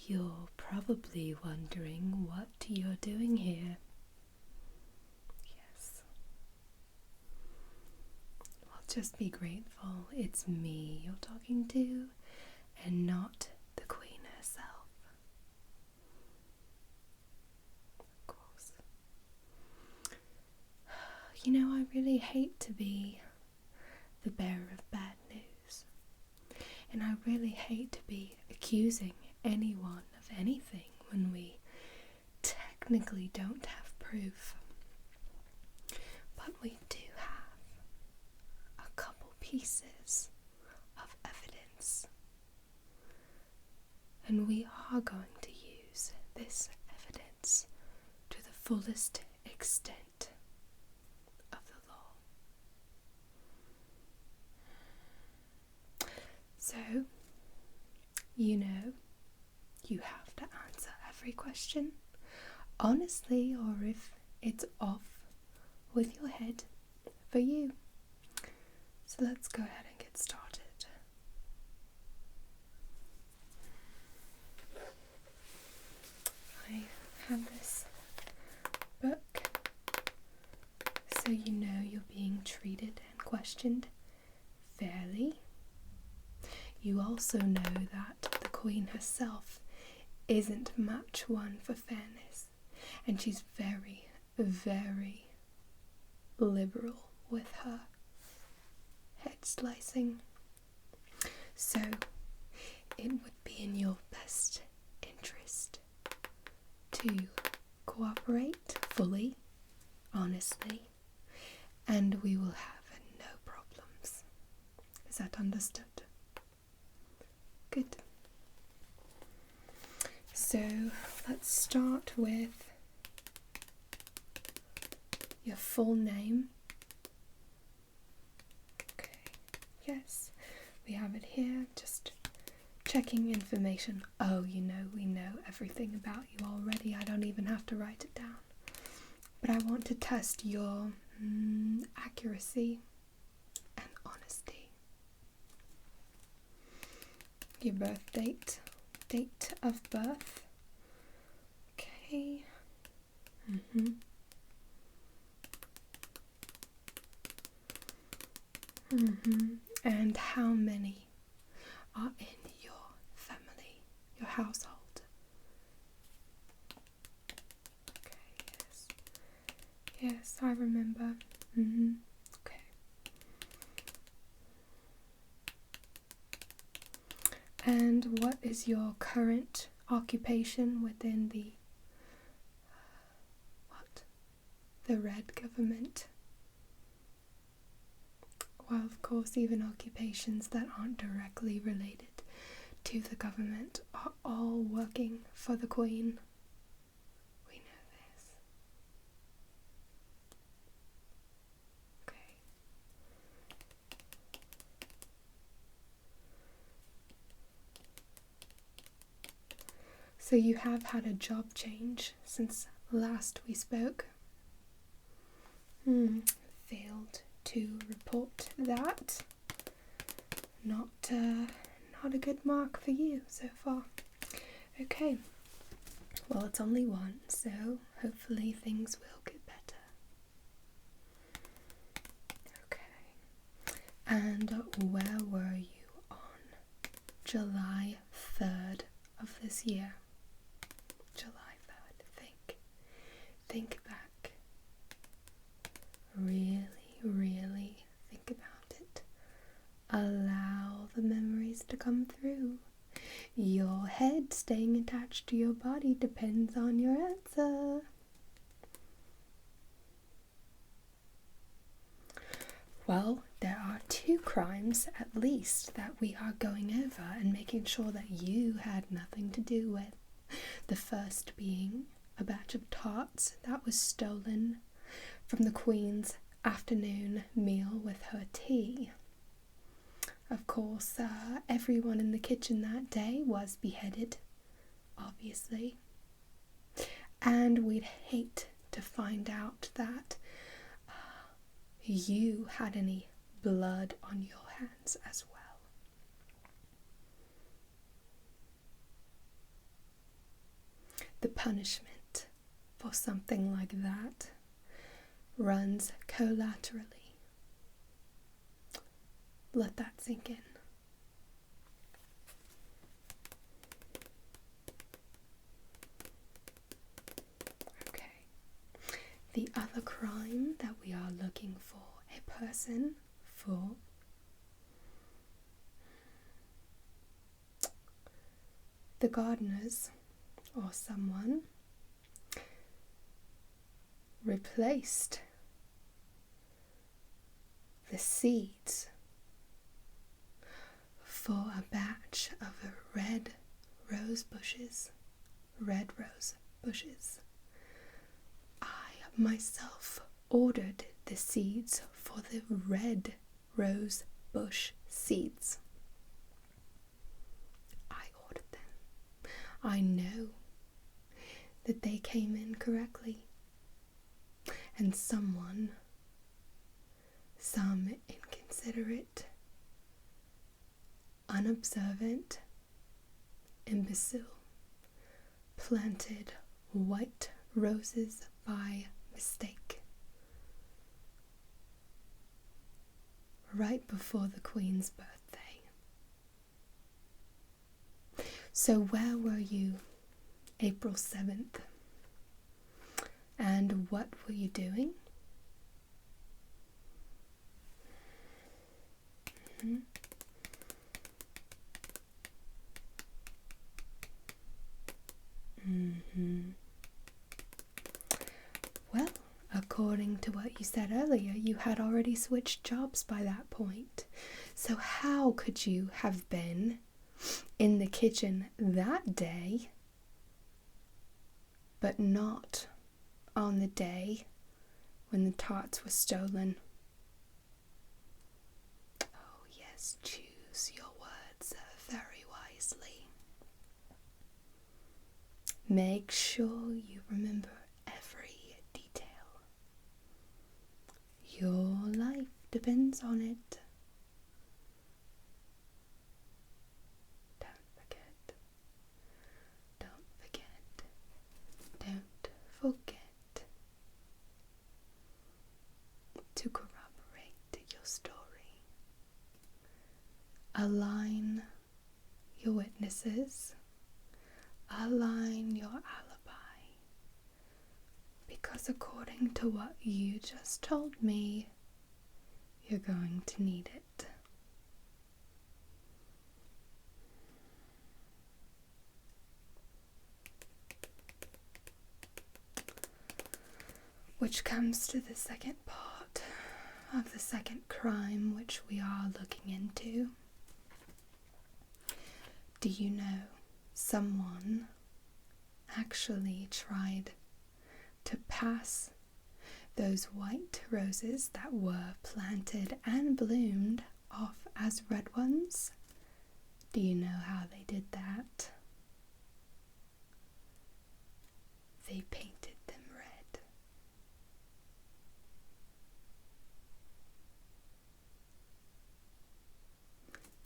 You're probably wondering what you're doing here. Yes. Well, just be grateful it's me you're talking to and not the Queen herself. Of course. You know, I really hate to be the bearer of bad news. And I really hate to be accusing anyone of anything when we technically don't have proof. But we do have a couple pieces of evidence. And we are going to use this evidence to the fullest extent of the law. So, you know, you have to answer every question honestly, or if it's off with your head, for you. So let's go ahead and get started. I have this book so you know you're being treated and questioned fairly. You also know that the Queen herself isn't much one for fairness, and she's very, very liberal with her head slicing. So it would be in your best interest to cooperate fully, honestly, and we will have no problems. Is that understood? Good. So let's start with your full name. Okay, yes, we have it here, just checking information. Oh, you know, we know everything about you already. I don't even have to write it down. But I want to test your accuracy and honesty. Your birth date, date of birth. Okay. And how many are in your family, your household? Okay, yes. Yes, I remember. Okay. And what is your current occupation within the red government? Well, of course, even occupations that aren't directly related to the government are all working for the Queen. We know this. Okay. So you have had a job change since last we spoke. Failed to report that. Not a good mark for you so far. Okay. Well, it's only one, so hopefully things will get better. Okay. And where were you on July 3rd of this year? July 3rd. Think back. Really think about it. Allow the memories to come through. Your head staying attached to your body depends on your answer. Well, there are 2 crimes at least that we are going over and making sure that you had nothing to do with. The first being a batch of tarts that was stolen from the Queen's afternoon meal with her tea. Of course, everyone in the kitchen that day was beheaded, obviously. And we'd hate to find out that you had any blood on your hands as well. the punishment for something like that runs collaterally. Let that sink in. Okay. The other crime that we are looking for a person for the gardeners or someone replaced the seeds for a batch of red rose bushes. I myself ordered the seeds for the red rose bush seeds. I ordered them. I know that they came in correctly. And some inconsiderate, unobservant imbecile planted white roses by mistake right before the Queen's birthday. So where were you April 7th? And what were you doing? Well, according to what you said earlier, you had already switched jobs by that point. So how could you have been in the kitchen that day, but not on the day when the tarts were stolen? Oh yes, choose your words very wisely. Make sure you remember every detail. Your life depends on it. Don't forget. To corroborate your story. Align your witnesses. Align your alibi. Because according to what you just told me, you're going to need it. Which comes to the second part of the second crime which we are looking into. Do you know someone actually tried to pass those white roses that were planted and bloomed off as red ones? Do you know how they did that? They painted them red.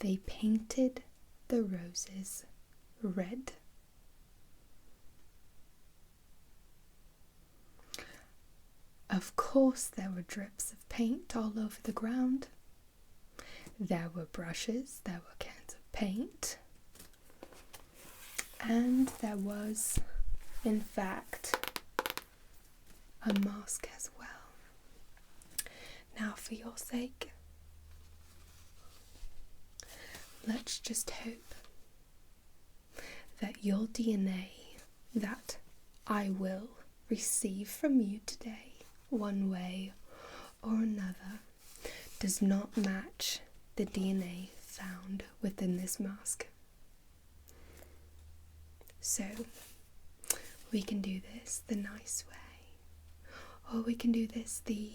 They painted the roses red. Of course, there were drips of paint all over the ground. There were brushes, there were cans of paint, and there was, in fact, a mask as well. Now, for your sake, let's just hope that your DNA that I will receive from you today, one way or another, does not match the DNA found within this mask. So, we can do this the nice way, or we can do this the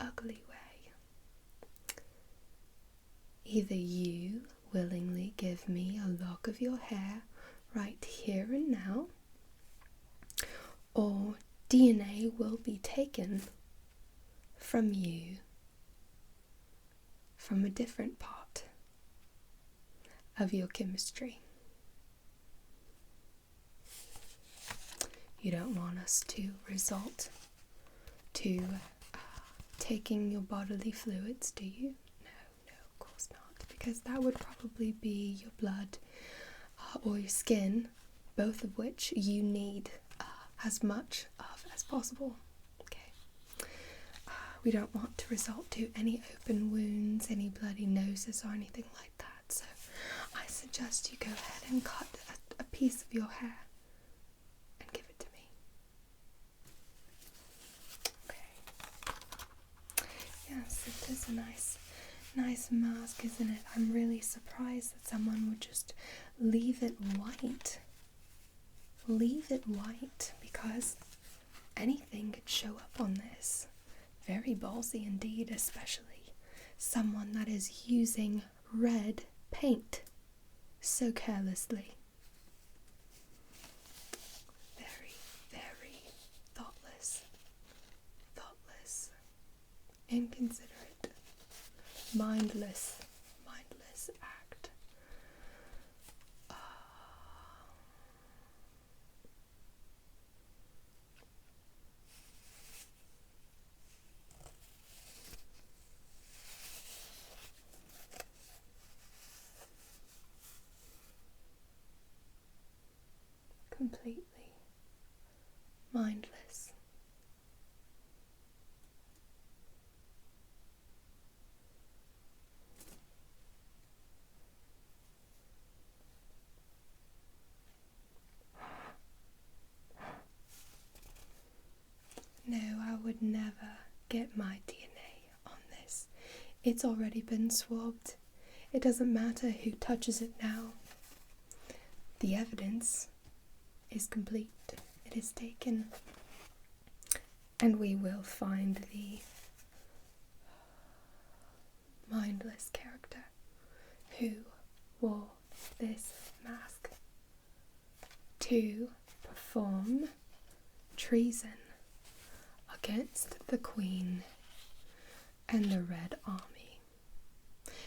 ugly way. Either you willingly give me a lock of your hair right here and now, or DNA will be taken from you from a different part of your chemistry. You don't want us to resort to taking your bodily fluids, do you? No, of course not, because that would probably be your blood or your skin, both of which you need as much of as possible. Okay. We don't want to resort to any open wounds, any bloody noses or anything like that, so I suggest you go ahead and cut a piece of your hair and give it to me. Okay. Yes, it is a nice mask, isn't it? I'm really surprised that someone would just leave it white. Leave it white, because anything could show up on this. Very ballsy indeed, especially someone that is using red paint so carelessly. Very, very thoughtless, inconsiderate, mindless act. Completely mindless. No, I would never get my DNA on this. It's already been swabbed. It doesn't matter who touches it now. The evidence is complete. It is taken. And we will find the mindless character who wore this mask to perform treason against the Queen and the Red Army.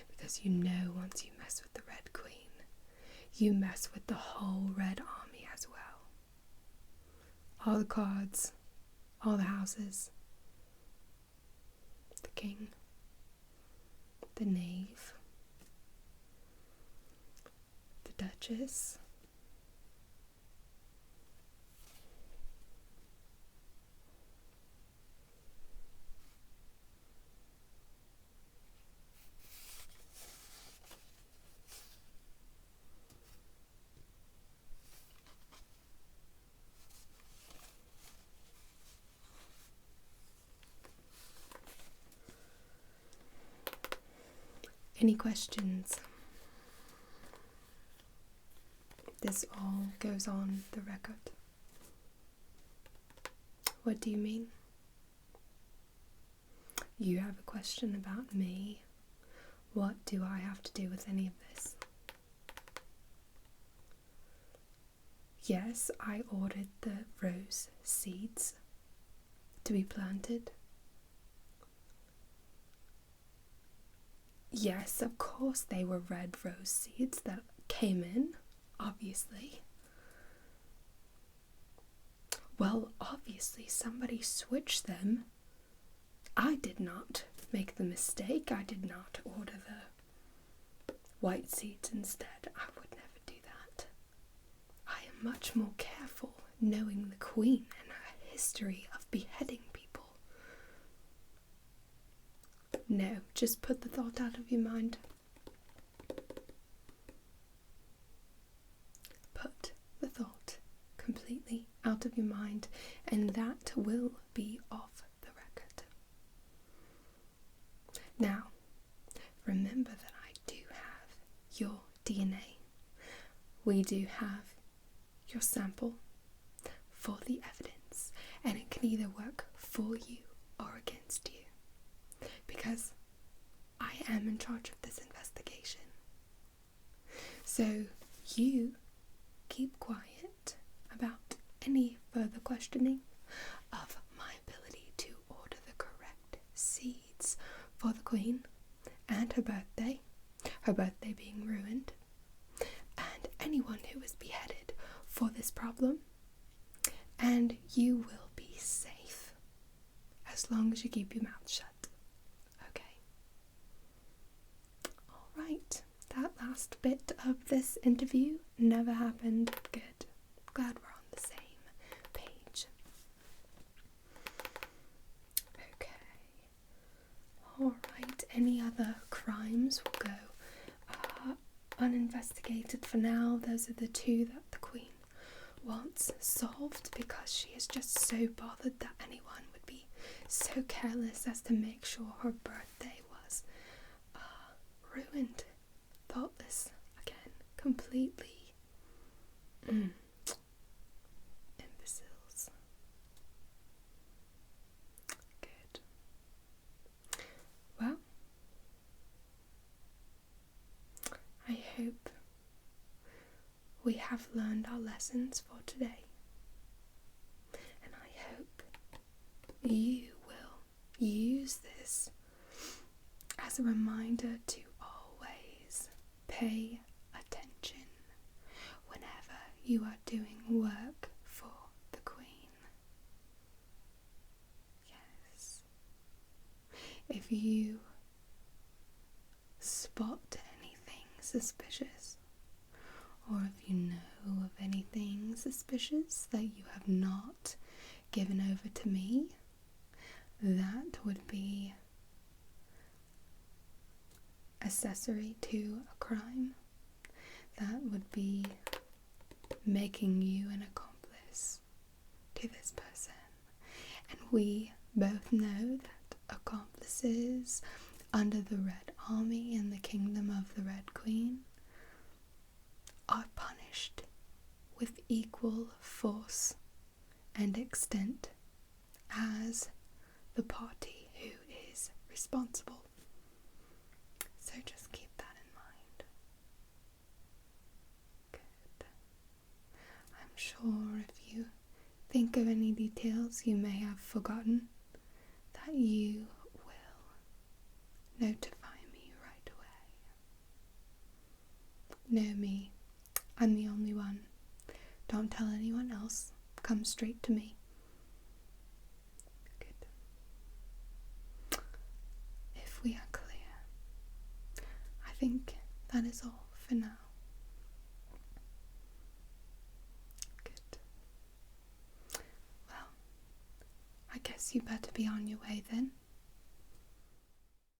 Because you know, once you mess with the Red Queen, you mess with the whole Red Army as well. All the cards, all the houses, the king, the knave, the duchess, Any questions? This all goes on the record. What do you mean? You have a question about me? What do I have to do with any of this? Yes, I ordered the rose seeds to be planted. Yes, of course they were red rose seeds that came in, obviously. Well, obviously somebody switched them. I did not make the mistake. I did not order the white seeds instead. I would never do that. I am much more careful, knowing the Queen and her history of beheading people. No, just put the thought out of your mind. Put the thought completely out of your mind, and that will be off the record. Now, remember that I do have your DNA. We do have your sample for the evidence, and it can either work for you or against you. Because I am in charge of this investigation. So you keep quiet about any further questioning of my ability to order the correct seeds for the Queen and her birthday being ruined, and anyone who was beheaded for this problem, and you will be safe as long as you keep your mouth shut. Okay. Alright, that last bit of this interview never happened. Good. Glad we're on the same page. Okay. Alright, any other crimes will go uninvestigated for now. Those are the two that the Queen wants solved, because she is just so bothered that anyone would be so careless as to make sure her birthday was ruined. Thoughtless again, completely. Imbeciles. Good. Well, I hope we have learned our lessons for today, and I hope you will use this as a reminder to always pay attention whenever you are doing work for the Queen. Yes. If you spot anything suspicious, or if you know of anything suspicious that you have not given over to me, that would be accessory to a crime. That would be making you an accomplice to this person. And we both know that accomplices under the Red Army in the Kingdom of the Red Queen are punished with equal force and extent as the party who is responsible. So just keep that in mind. Good. I'm sure if you think of any details you may have forgotten, that you will notify me right away. Know me. I'm the only one. Don't tell anyone else. Come straight to me. Good. If we are clear, I think that is all for now. Good. Well, I guess you better be on your way then.